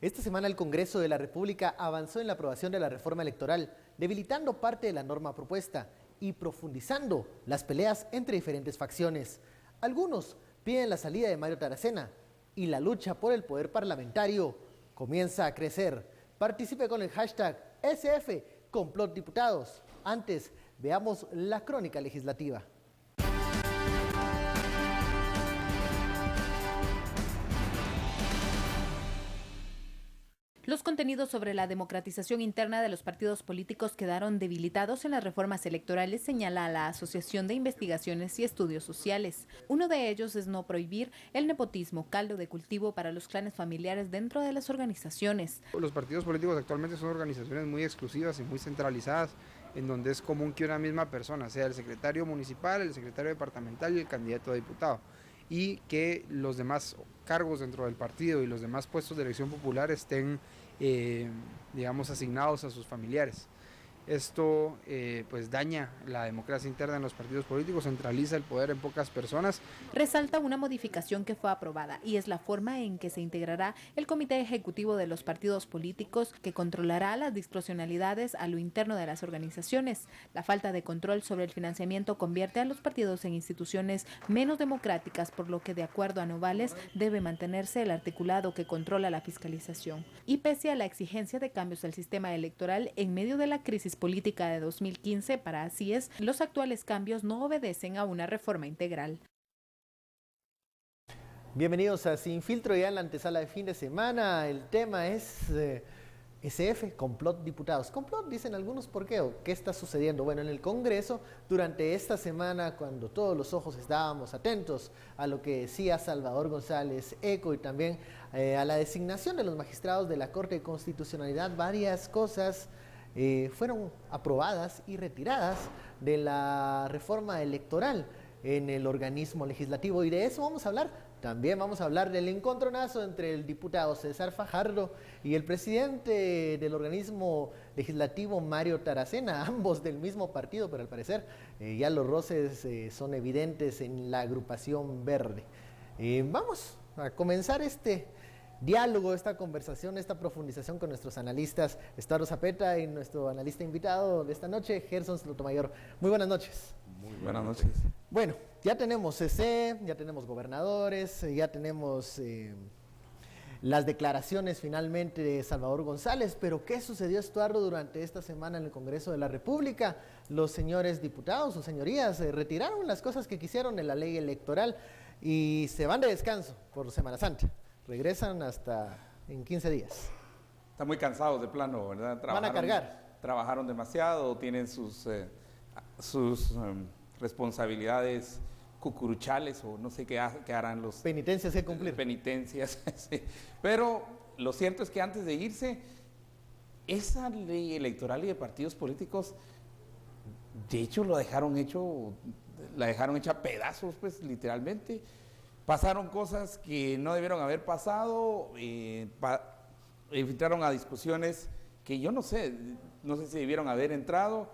Esta semana el Congreso de la República avanzó en la aprobación de la reforma electoral, debilitando parte de la norma propuesta y profundizando las peleas entre diferentes facciones. Algunos piden la salida de Mario Taracena y la lucha por el poder parlamentario comienza a crecer. Participe con el hashtag SF Complot Diputados. Antes, veamos la crónica legislativa. Los contenidos sobre la democratización interna de los partidos políticos quedaron debilitados en las reformas electorales, señala la Asociación de Investigaciones y Estudios Sociales. Uno de ellos es no prohibir el nepotismo, caldo de cultivo para los clanes familiares dentro de las organizaciones. Los partidos políticos actualmente son organizaciones muy exclusivas y muy centralizadas, en donde es común que una misma persona sea el secretario municipal, el secretario departamental y el candidato a diputado, y que los demás cargos dentro del partido y los demás puestos de elección popular estén, digamos, asignados a sus familiares. Esto pues daña la democracia interna en los partidos políticos, centraliza el poder en pocas personas. Resalta una modificación que fue aprobada y es la forma en que se integrará el comité ejecutivo de los partidos políticos, que controlará las discrecionalidades a lo interno de las organizaciones. La falta de control sobre el financiamiento convierte a los partidos en instituciones menos democráticas, por lo que, de acuerdo a Novales, debe mantenerse el articulado que controla la fiscalización. Y pese a la exigencia de cambios al sistema electoral en medio de la crisis política de 2015, para Así Es, los actuales cambios no obedecen a una reforma integral. Bienvenidos a Sin Filtro, ya en la antesala de fin de semana. El tema es SF, complot diputados. Complot, dicen algunos, ¿por qué? ¿O qué está sucediendo? Bueno, en el Congreso, durante esta semana, cuando todos los ojos estábamos atentos a lo que decía Salvador González Eco y también a la designación de los magistrados de la Corte de Constitucionalidad, varias cosas fueron aprobadas y retiradas de la reforma electoral en el organismo legislativo, y de eso vamos a hablar. También vamos a hablar del encontronazo entre el diputado César Fajardo y el presidente del organismo legislativo, Mario Taracena, ambos del mismo partido, pero al parecer ya los roces son evidentes en la agrupación verde. Vamos a comenzar este diálogo, esta conversación, esta profundización con nuestros analistas, Estuardo Zapeta y nuestro analista invitado de esta noche, Gerson Sotomayor. Muy buenas noches. Muy buenas noches. Bueno, ya tenemos CC, ya tenemos gobernadores, ya tenemos las declaraciones finalmente de Salvador González, pero ¿qué sucedió, Estuardo, durante esta semana en el Congreso de la República? Los señores diputados o señorías retiraron las cosas que quisieron en la ley electoral y se van de descanso por Semana Santa. Regresan hasta en 15 días. Están muy cansados de plano, ¿verdad? Van a cargar. Trabajaron demasiado, tienen sus responsabilidades cucuruchales o no sé qué harán los... Penitencias que cumplir. Penitencias, sí. Pero lo cierto es que antes de irse, esa ley electoral y de partidos políticos, de hecho la dejaron hecha pedazos, pues literalmente. Pasaron cosas que no debieron haber pasado, entraron a discusiones que yo no sé si debieron haber entrado,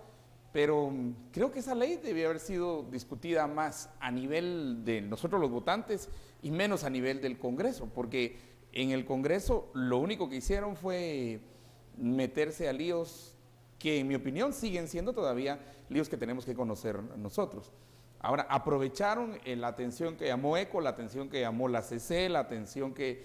pero creo que esa ley debió haber sido discutida más a nivel de nosotros los votantes y menos a nivel del Congreso, porque en el Congreso lo único que hicieron fue meterse a líos que, en mi opinión, siguen siendo todavía líos que tenemos que conocer nosotros. Ahora, aprovecharon la atención que llamó ECO, la atención que llamó la CC, la atención que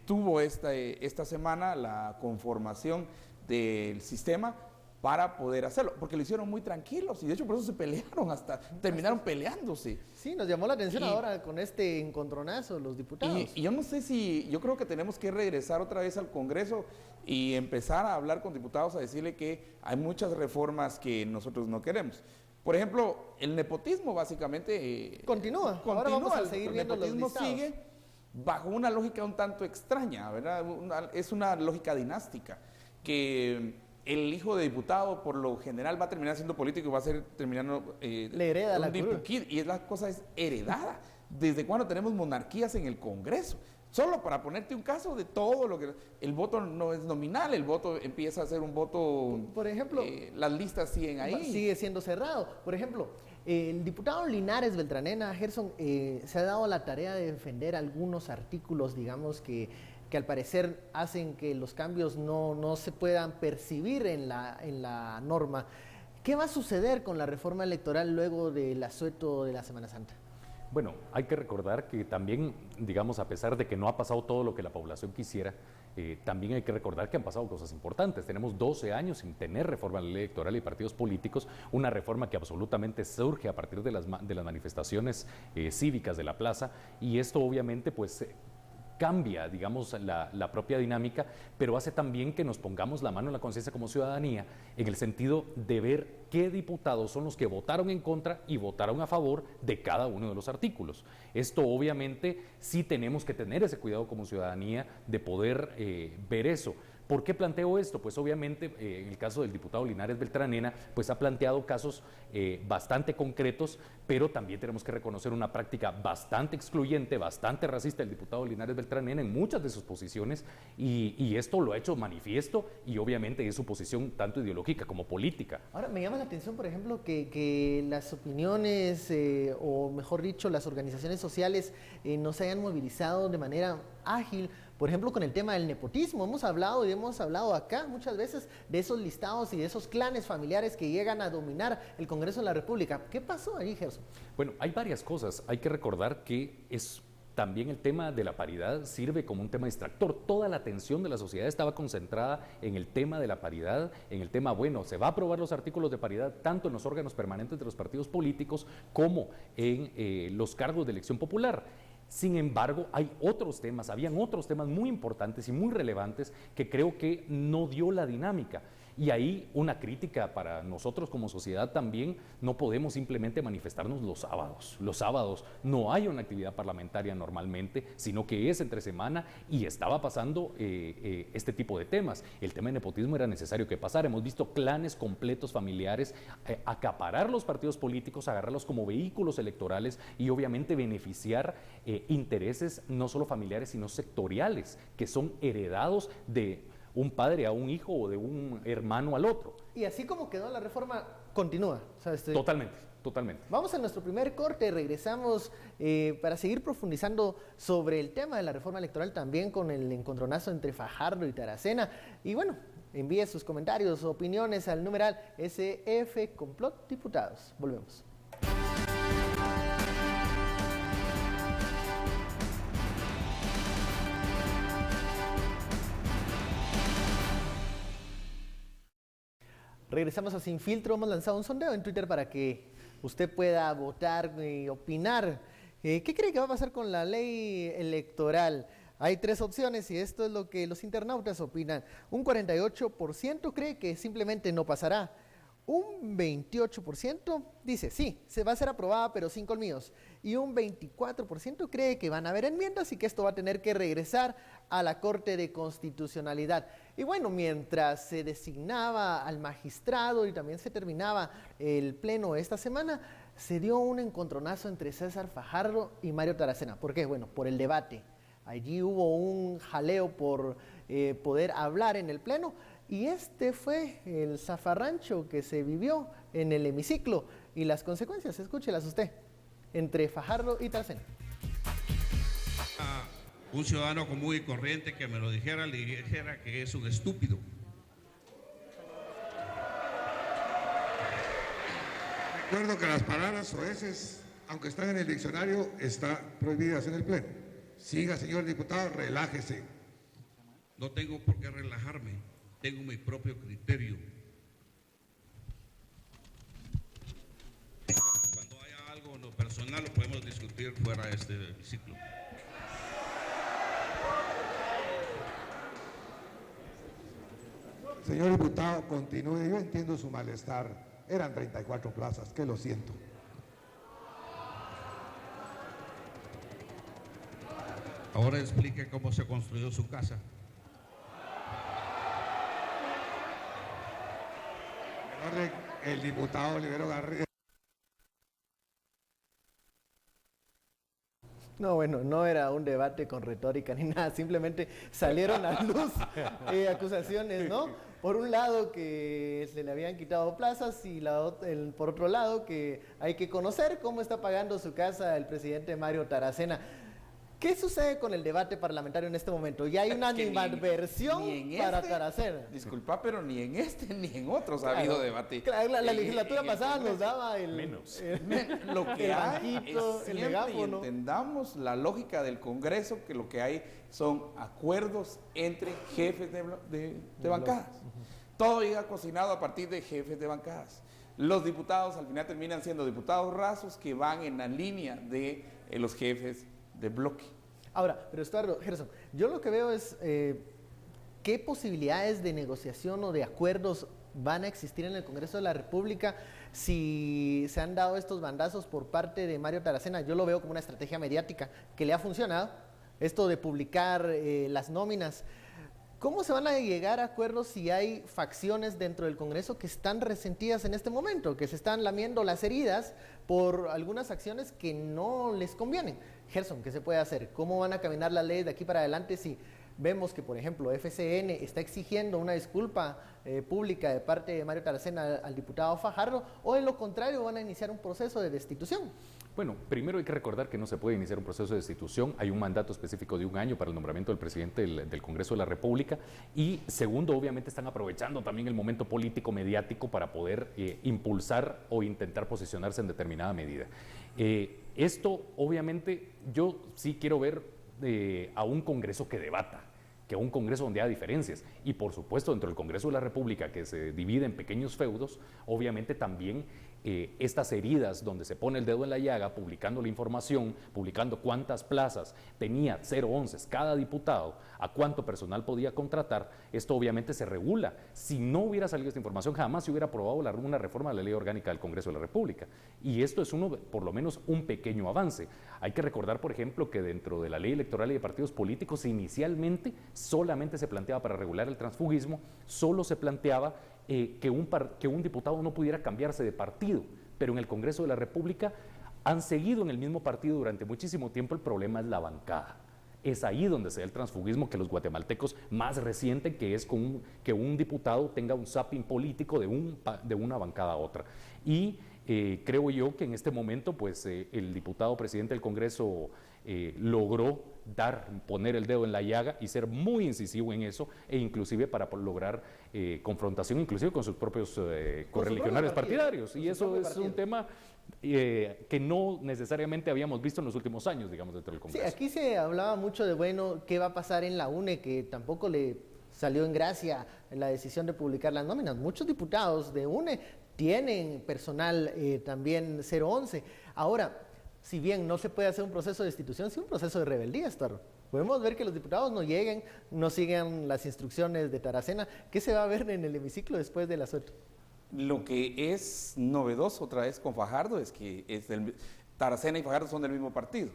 tuvo esta semana la conformación del sistema para poder hacerlo, porque lo hicieron muy tranquilos y de hecho por eso se pelearon, hasta terminaron peleándose. Sí, nos llamó la atención ahora con este encontronazo los diputados. Y yo no sé yo creo que tenemos que regresar otra vez al Congreso y empezar a hablar con diputados, a decirle que hay muchas reformas que nosotros no queremos. Por ejemplo, el nepotismo básicamente continúa. Ahora vamos a seguir viendo los listados. El nepotismo sigue bajo una lógica un tanto extraña, ¿verdad? Es una lógica dinástica, que el hijo de diputado por lo general va a terminar siendo político y va a ser terminando le hereda la dipuquid, y la cosa es heredada. ¿Desde cuándo tenemos monarquías en el Congreso? Solo para ponerte un caso de todo lo que... El voto no es nominal, el voto empieza a ser un voto... Por ejemplo... las listas siguen ahí. Sigue siendo cerrado. Por ejemplo, El diputado Linares Beltranena, Gerson, se ha dado la tarea de defender algunos artículos, digamos, que al parecer hacen que los cambios no se puedan percibir en la norma. ¿Qué va a suceder con la reforma electoral luego del asueto de la Semana Santa? Bueno, hay que recordar que también, digamos, a pesar de que no ha pasado todo lo que la población quisiera, también hay que recordar que han pasado cosas importantes. Tenemos 12 años sin tener reforma electoral y partidos políticos, una reforma que absolutamente surge a partir de las manifestaciones cívicas de la plaza, y esto obviamente pues cambia, digamos, la propia dinámica, pero hace también que nos pongamos la mano en la conciencia como ciudadanía, en el sentido de ver qué diputados son los que votaron en contra y votaron a favor de cada uno de los artículos. Esto obviamente sí tenemos que tener ese cuidado como ciudadanía de poder ver eso. ¿Por qué planteo esto? Pues obviamente en el caso del diputado Linares Beltranena, pues ha planteado casos bastante concretos, pero también tenemos que reconocer una práctica bastante excluyente, bastante racista del diputado Linares Beltranena en muchas de sus posiciones, y esto lo ha hecho manifiesto, y obviamente es su posición tanto ideológica como política. Ahora, me llama la atención, por ejemplo, que las opiniones, o mejor dicho, las organizaciones sociales no se hayan movilizado de manera ágil. Por ejemplo, con el tema del nepotismo, hemos hablado acá muchas veces de esos listados y de esos clanes familiares que llegan a dominar el Congreso de la República. ¿Qué pasó ahí, Gerson? Bueno, hay varias cosas. Hay que recordar que también el tema de la paridad sirve como un tema distractor. Toda la atención de la sociedad estaba concentrada en el tema de la paridad, en el tema, bueno, se va a aprobar los artículos de paridad tanto en los órganos permanentes de los partidos políticos como en los cargos de elección popular. Sin embargo, habían otros temas muy importantes y muy relevantes que creo que no dio la dinámica. Y ahí una crítica para nosotros como sociedad también: no podemos simplemente manifestarnos los sábados. Los sábados no hay una actividad parlamentaria normalmente, sino que es entre semana, y estaba pasando este tipo de temas. El tema de nepotismo era necesario que pasara. Hemos visto clanes completos familiares acaparar los partidos políticos, agarrarlos como vehículos electorales y obviamente beneficiar intereses no solo familiares, sino sectoriales, que son heredados de un padre a un hijo o de un hermano al otro. Y así como quedó la reforma, continúa. Totalmente. Vamos a nuestro primer corte, regresamos para seguir profundizando sobre el tema de la reforma electoral, también con el encontronazo entre Fajardo y Taracena. Y bueno, envíe sus comentarios, opiniones al numeral SF Complot Diputados. Volvemos. Regresamos a Sin Filtro. Hemos lanzado un sondeo en Twitter para que usted pueda votar y opinar. ¿Qué cree que va a pasar con la ley electoral? Hay 3 opciones y esto es lo que los internautas opinan. Un 48% cree que simplemente no pasará. Un 28% dice sí, se va a ser aprobada pero sin colmillos. Y un 24% cree que van a haber enmiendas y que esto va a tener que regresar a la Corte de Constitucionalidad. Y bueno, mientras se designaba al magistrado y también se terminaba el pleno esta semana, se dio un encontronazo entre César Fajardo y Mario Taracena. ¿Por qué? Bueno, por el debate. Allí hubo un jaleo por poder hablar en el pleno. Y este fue el zafarrancho que se vivió en el hemiciclo y las consecuencias, escúchelas usted, entre Fajardo y Taracena. Un ciudadano común y corriente que me lo dijera, le dijera que es un estúpido. Recuerdo que las palabras soeces, aunque están en el diccionario, están prohibidas en el pleno. Siga, señor diputado, relájese. No tengo por qué relajarme. Tengo mi propio criterio. Cuando haya algo en lo personal lo podemos discutir fuera de este ciclo. Señor diputado, continúe. Yo entiendo su malestar. Eran 34 plazas, que lo siento. Ahora explique cómo se construyó su casa. El diputado Olivero Garrido. No, bueno, no era un debate con retórica ni nada, simplemente salieron a luz acusaciones, ¿no? por un lado que se le habían quitado plazas y por otro lado que hay que conocer cómo está pagando su casa el presidente Mario Taracena. ¿Qué sucede con el debate parlamentario en este momento? Ya hay una animadversión para Taracena. Disculpa, pero ni en este ni en otros ha habido debate. Claro, la legislatura pasada nos daba lo que hay banquito, es el siempre, megáfono. y entendamos la lógica del Congreso, que lo que hay son acuerdos entre jefes de bancadas. Todo llega cocinado a partir de jefes de bancadas. Los diputados al final terminan siendo diputados rasos que van en la línea de los jefes de bloque. Ahora, pero Estuardo, Gerson, yo lo que veo es qué posibilidades de negociación o de acuerdos van a existir en el Congreso de la República si se han dado estos bandazos por parte de Mario Taracena. Yo lo veo como una estrategia mediática que le ha funcionado, esto de publicar las nóminas. ¿Cómo se van a llegar a acuerdos si hay facciones dentro del Congreso que están resentidas en este momento, que se están lamiendo las heridas por algunas acciones que no les convienen? Gerson, ¿qué se puede hacer? ¿Cómo van a caminar las leyes de aquí para adelante si vemos que, por ejemplo, FCN está exigiendo una disculpa pública de parte de Mario Taracena al diputado Fajardo, o en lo contrario van a iniciar un proceso de destitución? Bueno, primero hay que recordar que no se puede iniciar un proceso de destitución, hay un mandato específico de 1 año para el nombramiento del presidente del Congreso de la República, y segundo, obviamente están aprovechando también el momento político mediático para poder impulsar o intentar posicionarse en determinada medida. Esto, obviamente, yo sí quiero ver a un Congreso que debata, que a un Congreso donde haya diferencias, y por supuesto dentro del Congreso de la República, que se divide en pequeños feudos, obviamente también estas heridas donde se pone el dedo en la llaga, publicando la información, publicando cuántas plazas tenía 011 cada diputado, a cuánto personal podía contratar, esto obviamente se regula. Si no hubiera salido esta información, jamás se hubiera aprobado una reforma de la Ley Orgánica del Congreso de la República. Y esto es por lo menos un pequeño avance. Hay que recordar, por ejemplo, que dentro de la Ley Electoral y de Partidos Políticos, inicialmente solamente se planteaba para regular el transfugismo, solo se planteaba que un diputado no pudiera cambiarse de partido, pero en el Congreso de la República han seguido en el mismo partido durante muchísimo tiempo. El problema es la bancada. Es ahí donde se da el transfugismo que los guatemaltecos más resienten, que es que un diputado tenga un zapping político de una bancada a otra. Y creo yo que en este momento pues el diputado presidente del Congreso logró poner el dedo en la llaga y ser muy incisivo en eso, e inclusive para lograr confrontación inclusive con sus propios correligionarios partidarios, y eso es un tema que no necesariamente habíamos visto en los últimos años, digamos, dentro del Congreso. Sí, aquí se hablaba mucho de, bueno, qué va a pasar en la UNE, que tampoco le salió en gracia la decisión de publicar las nóminas. Muchos diputados de UNE tienen personal también 011. Ahora, si bien no se puede hacer un proceso de destitución, sí un proceso de rebeldía, Estuardo. Podemos ver que los diputados no lleguen, no sigan las instrucciones de Taracena. ¿Qué se va a ver en el hemiciclo después del asueto? Lo que es novedoso otra vez con Fajardo es que Taracena y Fajardo son del mismo partido.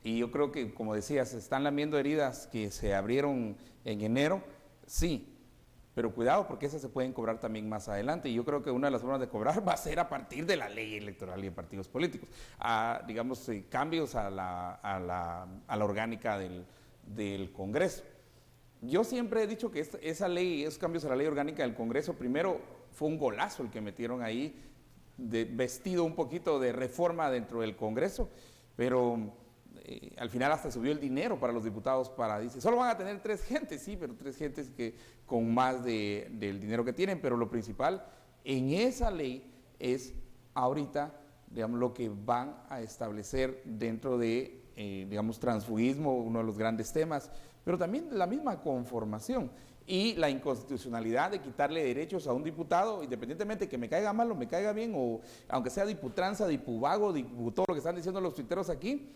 Y yo creo que, como decías, se están lamiendo heridas que se abrieron en enero, sí. Pero cuidado, porque esas se pueden cobrar también más adelante. Y yo creo que una de las formas de cobrar va a ser a partir de la ley electoral y de partidos políticos. Digamos, cambios a la orgánica del Congreso. Yo siempre he dicho que esa ley, esos cambios a la ley orgánica del Congreso, primero fue un golazo el que metieron ahí, vestido un poquito de reforma dentro del Congreso, pero al final hasta subió el dinero para los diputados dice, solo van a tener 3 gentes, sí, pero 3 gentes que con más del dinero que tienen, pero lo principal en esa ley es ahorita, digamos, lo que van a establecer dentro de, digamos, transfugismo, uno de los grandes temas, pero también la misma conformación y la inconstitucionalidad de quitarle derechos a un diputado, independientemente de que me caiga mal o me caiga bien, o aunque sea diputranza, dipuvago, todo lo que están diciendo los tuiteros aquí,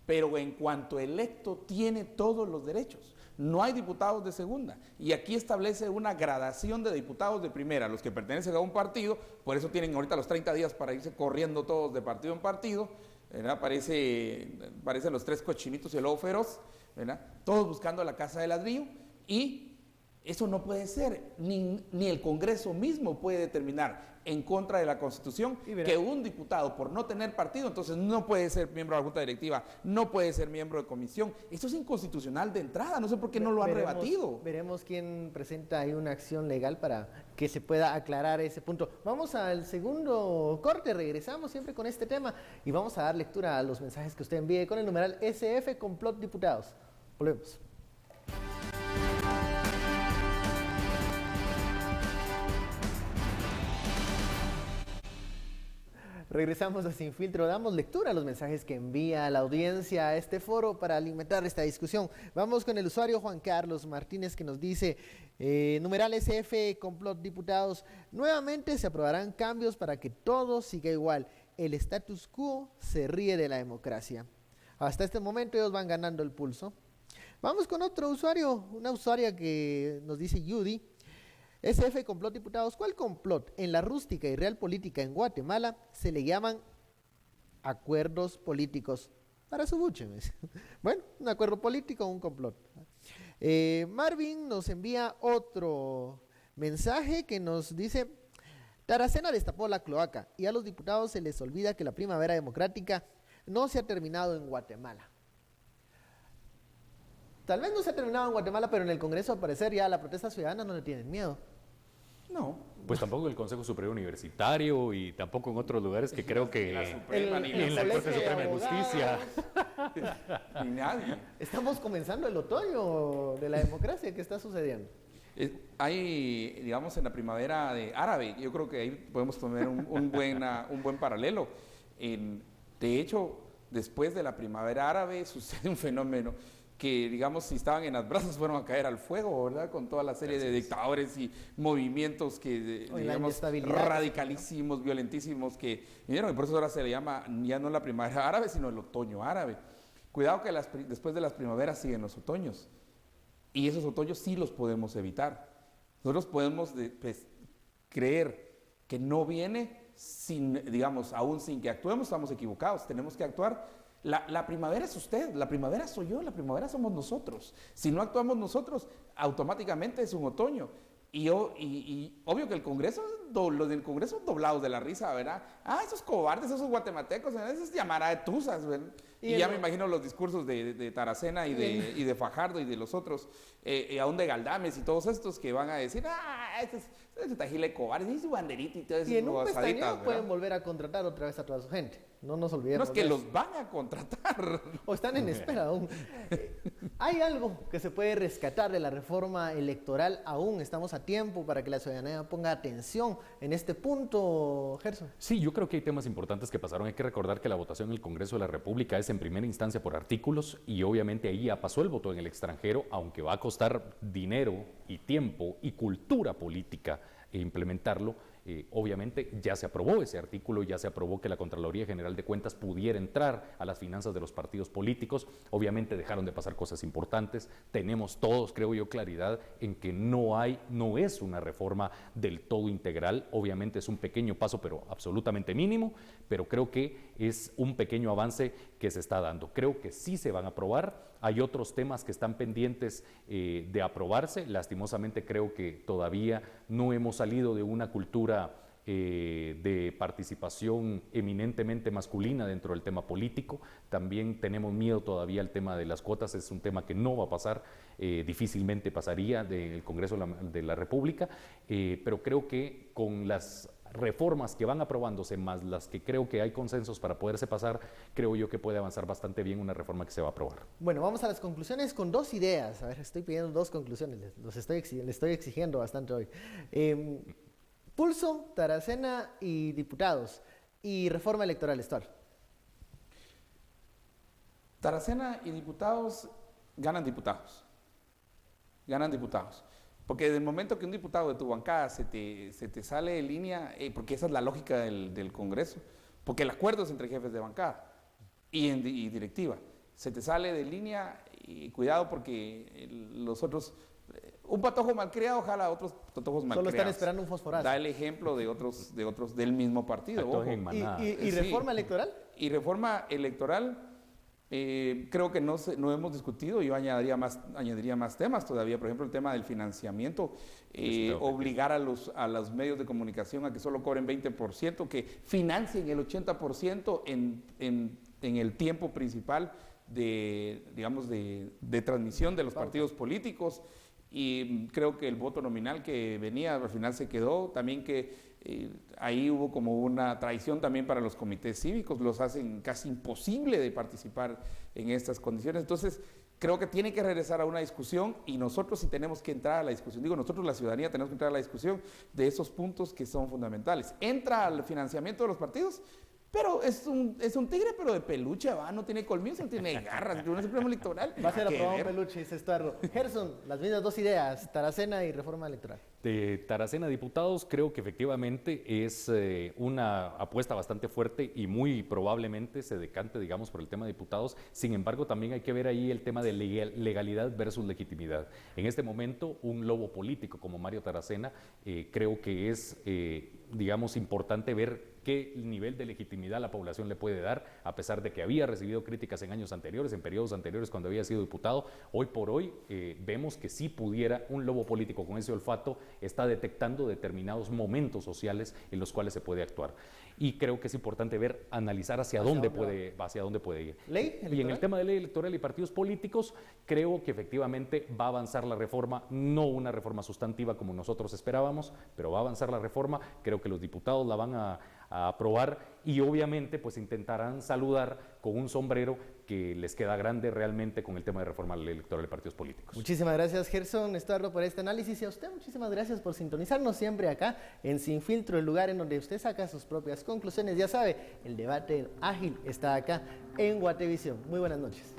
pero en cuanto electo tiene todos los derechos. No hay diputados de segunda. Y aquí establece una gradación de diputados de primera, los que pertenecen a un partido, por eso tienen ahorita los 30 días para irse corriendo todos de partido en partido, ¿verdad? Parecen los 3 cochinitos y el lobo feroz, ¿verdad? Todos buscando la casa de ladrillo, y Eso no puede ser, ni el Congreso mismo puede determinar en contra de la Constitución que un diputado por no tener partido, entonces no puede ser miembro de la Junta Directiva, no puede ser miembro de comisión. Eso es inconstitucional de entrada, no sé por qué no lo han rebatido. Veremos quién presenta ahí una acción legal para que se pueda aclarar ese punto. Vamos al segundo corte, regresamos siempre con este tema y vamos a dar lectura a los mensajes que usted envíe con el numeral SF Complot Diputados. Volvemos. Regresamos a Sin Filtro, damos lectura a los mensajes que envía la audiencia a este foro para alimentar esta discusión. Vamos con el usuario Juan Carlos Martínez que nos dice, numeral SF Complot Diputados, nuevamente se aprobarán cambios para que todo siga igual. El status quo se ríe de la democracia. Hasta este momento ellos van ganando el pulso. Vamos con otro usuario, una usuaria que nos dice Judy. SF Complot Diputados, ¿cuál complot? En la rústica y real política en Guatemala se le llaman acuerdos políticos. Para su buche. Bueno, un acuerdo político o un complot. Marvin nos envía otro mensaje que nos dice, Taracena destapó la cloaca y a los diputados se les olvida que la primavera democrática no se ha terminado en Guatemala. Tal vez no se ha terminado en Guatemala, pero en el Congreso al parecer ya a la protesta ciudadana no le tienen miedo. No. Pues tampoco en el Consejo Superior Universitario y tampoco en otros lugares que creo que en la Corte Suprema de Justicia. Ni nadie. Estamos comenzando el otoño de la democracia. ¿Qué está sucediendo? Hay, digamos, en la primavera árabe, yo creo que ahí podemos poner un buen paralelo. De hecho, después de la primavera árabe sucede un fenómeno que, digamos, si estaban en las brasas fueron a caer al fuego, ¿verdad? Con toda la serie de dictadores y movimientos que, digamos, radicalísimos, violentísimos que vinieron. Y por eso ahora se le llama ya no la primavera árabe, sino el otoño árabe. Cuidado que después de las primaveras siguen los otoños. Y esos otoños sí los podemos evitar. Nosotros podemos creer que no viene sin, digamos, aún sin que actuemos, estamos equivocados. Tenemos que actuar. La primavera es usted, la primavera soy yo, la primavera somos nosotros. Si no actuamos nosotros, automáticamente es un otoño. Y obvio que el Congreso, los del Congreso doblados de la risa, ¿verdad? Esos cobardes, esos guatemaltecos, esos llamará de tuzas, ¿verdad? Y ya me imagino los discursos de Taracena y de Fajardo y de los otros, aún de Galdames y todos estos que van a decir, ese tajile cobarde, y su banderita y todo eso. Y en un pestañeo pueden volver a contratar otra vez a toda su gente. No nos olvidemos. No es que los van a contratar. O están en espera aún. ¿Hay algo que se puede rescatar de la reforma electoral? Aún estamos a tiempo para que la ciudadanía ponga atención en este punto, Gerson. Sí, yo creo que hay temas importantes que pasaron. Hay que recordar que la votación en el Congreso de la República es en primera instancia por artículos y obviamente ahí ya pasó el voto en el extranjero, aunque va a costar dinero y tiempo y cultura política implementarlo. Obviamente ya se aprobó ese artículo, ya se aprobó que la Contraloría General de Cuentas pudiera entrar a las finanzas de los partidos políticos. Obviamente dejaron de pasar cosas importantes. Tenemos todos, creo yo, claridad en que no es una reforma del todo integral. Obviamente es un pequeño paso, pero absolutamente mínimo, pero creo que es un pequeño avance que se está dando. Creo que sí se van a aprobar. Hay otros temas que están pendientes de aprobarse. Lastimosamente creo que todavía no hemos salido de una cultura de participación eminentemente masculina dentro del tema político. También tenemos miedo todavía al tema de las cuotas. Es un tema que no va a pasar, difícilmente pasaría del Congreso de la República, pero creo que con las reformas que van aprobándose, más las que creo que hay consensos para poderse pasar, creo yo que puede avanzar bastante bien una reforma que se va a aprobar. Bueno, vamos a las conclusiones con dos ideas. A ver, estoy pidiendo dos conclusiones, les estoy exigiendo bastante hoy. Pulso, Taracena y diputados, y reforma electoral, Stuart. Taracena y diputados ganan diputados. Ganan diputados. Porque desde el momento que un diputado de tu bancada se te sale de línea, porque esa es la lógica del Congreso, porque el acuerdo es entre jefes de bancada y directiva, se te sale de línea y cuidado porque los otros, un patojo malcriado jala a otros patojos malcriados. Solo están esperando un fosforazo. Da el ejemplo de otros del mismo partido. ¿Y reforma electoral? Y reforma electoral, Creo que no hemos discutido, yo añadiría más temas todavía, por ejemplo el tema del financiamiento, obligar a los medios de comunicación a que solo cobren 20%, que financien el 80% en el tiempo principal de transmisión de los partidos políticos. Y creo que el voto nominal que venía al final se quedó, también que ahí hubo como una traición también para los comités cívicos, los hacen casi imposible de participar en estas condiciones. Entonces, creo que tiene que regresar a una discusión y nosotros sí tenemos que entrar a la discusión. Digo, nosotros la ciudadanía tenemos que entrar a la discusión de esos puntos que son fundamentales. Entra al financiamiento de los partidos, pero es un tigre, pero de peluche, ¿va? No tiene colmillos, no tiene garras, no es el Supremo Electoral. Va a ser aprobado un peluche, dice Estuardo. Gerson, las mismas dos ideas, Taracena y reforma electoral. De Taracena Diputados, creo que efectivamente es una apuesta bastante fuerte y muy probablemente se decante, digamos, por el tema de diputados. Sin embargo, también hay que ver ahí el tema de legalidad versus legitimidad. En este momento, un lobo político como Mario Taracena, creo que es, digamos, importante ver qué nivel de legitimidad la población le puede dar, a pesar de que había recibido críticas en años anteriores, en periodos anteriores cuando había sido diputado. Hoy por hoy vemos que si pudiera un lobo político con ese olfato, está detectando determinados momentos sociales en los cuales se puede actuar. Y creo que es importante ver, analizar hacia dónde puede ir. ¿Ley electoral? Y en el tema de ley electoral y partidos políticos, creo que efectivamente va a avanzar la reforma, no una reforma sustantiva como nosotros esperábamos, pero va a avanzar la reforma. Creo que los diputados la van a aprobar y obviamente pues intentarán saludar con un sombrero que les queda grande realmente con el tema de reforma electoral de partidos políticos. Muchísimas gracias, Gerson, Estuardo, por este análisis, y a usted muchísimas gracias por sintonizarnos siempre acá en Sin Filtro, el lugar en donde usted saca sus propias conclusiones. Ya sabe, el debate ágil está acá en Guatevisión. Muy buenas noches.